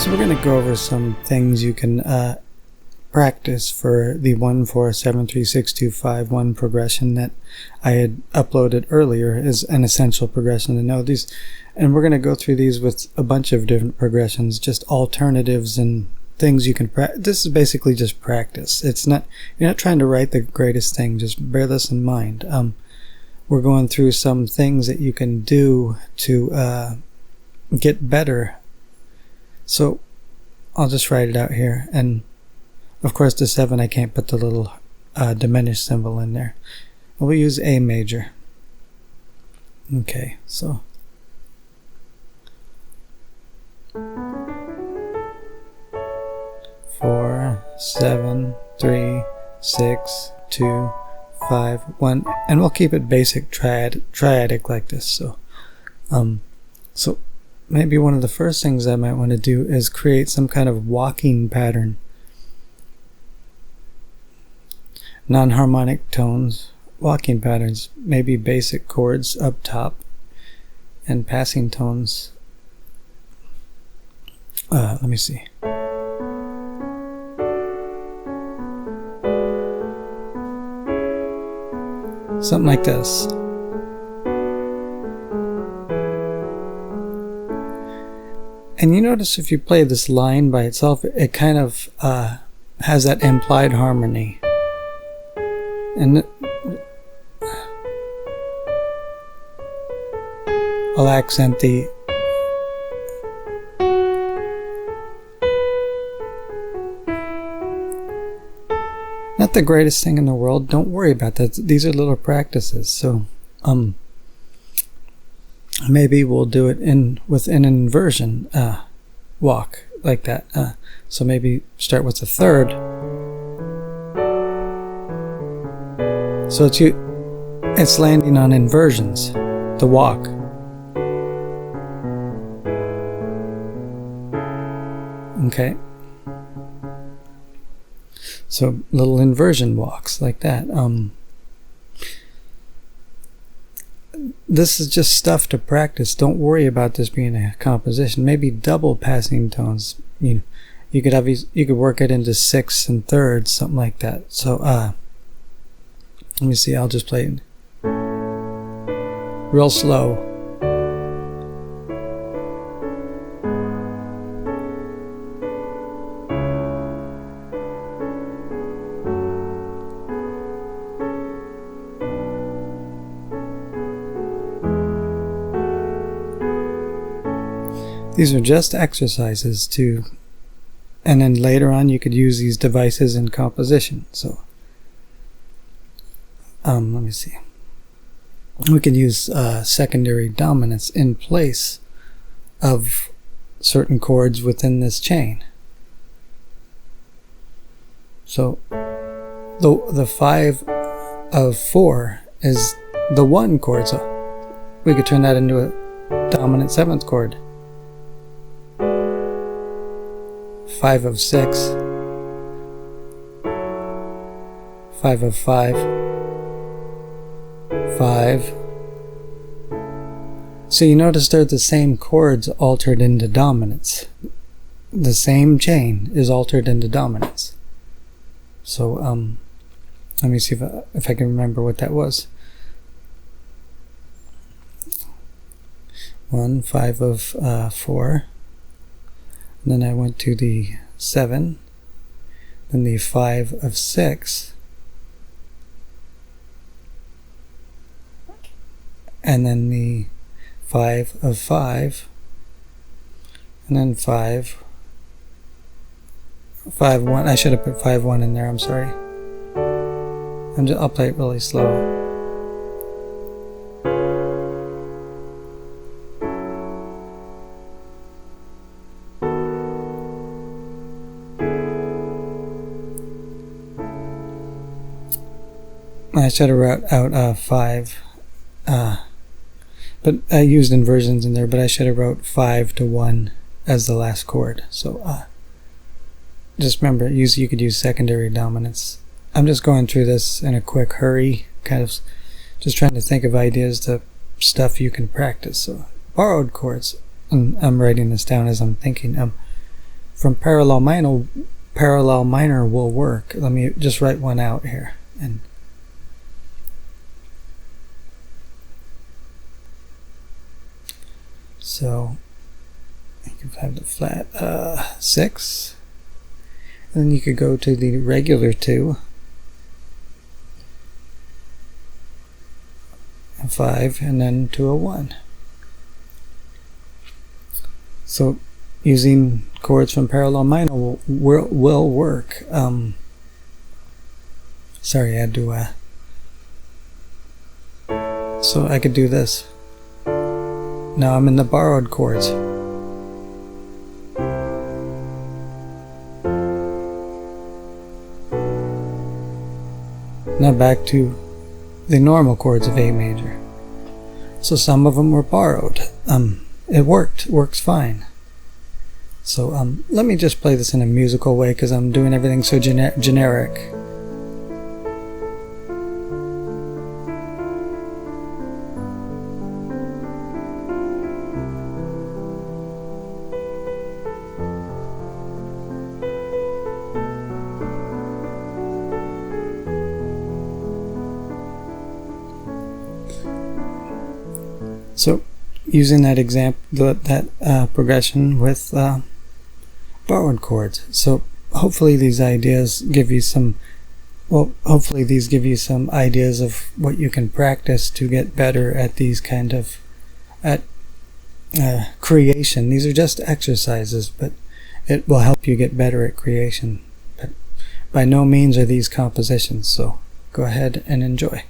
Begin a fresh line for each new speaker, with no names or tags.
So we're going to go over some things you can practice for the 1-4-7-3-6-2-5-1 progression that I had uploaded earlier is an essential progression to know these. And we're going to go through these with a bunch of different progressions, just alternatives and things you can practice. This is basically just practice. It's not, you're not trying to write the greatest thing, just bear this in mind. We're going through some things that you can do to get better. So I'll just write it out here, and of course the 7 I can't put the little diminished symbol in there. We'll use A major. Okay, so 4, 7, 3, 6, 2, 5, 1, and we'll keep it basic triadic like this. So maybe one of the first things I might want to do is create some kind of walking pattern. Non-harmonic tones, walking patterns, maybe basic chords up top, and passing tones. Let me see. Something like this. And you notice if you play this line by itself, it kind of has that implied harmony. And I'll accent the not the greatest thing in the world. Don't worry about that. These are little practices. So maybe we'll do it with an inversion walk like that. So maybe start with the 3rd. So it's landing on inversions, the walk. Okay. So little inversion walks like that. This is just stuff to practice. Don't worry about this being a composition. Maybe double passing tones. You could work it into 6 and 3rds, something like that. So let me see. I'll just play it real slow. These are just exercises and then later on you could use these devices in composition. So let me see. We can use secondary dominants in place of certain chords within this chain. So the 5 of 4 is the 1 chord. So we could turn that into a dominant 7th chord. 5 of 6, 5 of 5, 5. So you notice they're the same chords altered into dominants. The same chain is altered into dominants. So let me see if I can remember what that was. 1, 5 of 4. Then I went to the 7, then the 5 of 6, and then the 5 of 5, and then 5, 5, 1. I should have put 5, 1 in there, I'm sorry. I'll play it really slow. I should have wrote out 5, but I used inversions in there, but I should have wrote 5 to 1 as the last chord. So just remember, you could use secondary dominants. I'm just going through this in a quick hurry, kind of just trying to think of ideas to stuff you can practice. So borrowed chords, and I'm writing this down as I'm thinking. from parallel minor will work. Let me just write one out here. And so you can have the flat 6, and then you could go to the regular 2, a 5, and then to a 1. So using chords from parallel minor will work. Sorry, I had to so I could do this. Now I'm in the borrowed chords. Now back to the normal chords of A major. So some of them were borrowed. It works fine. So let me just play this in a musical way because I'm doing everything so generic. So using that example, that progression with borrowed chords. So hopefully these ideas give you some, hopefully these give you some ideas of what you can practice to get better at these kind of, creation. These are just exercises, but it will help you get better at creation. But by no means are these compositions, so go ahead and enjoy.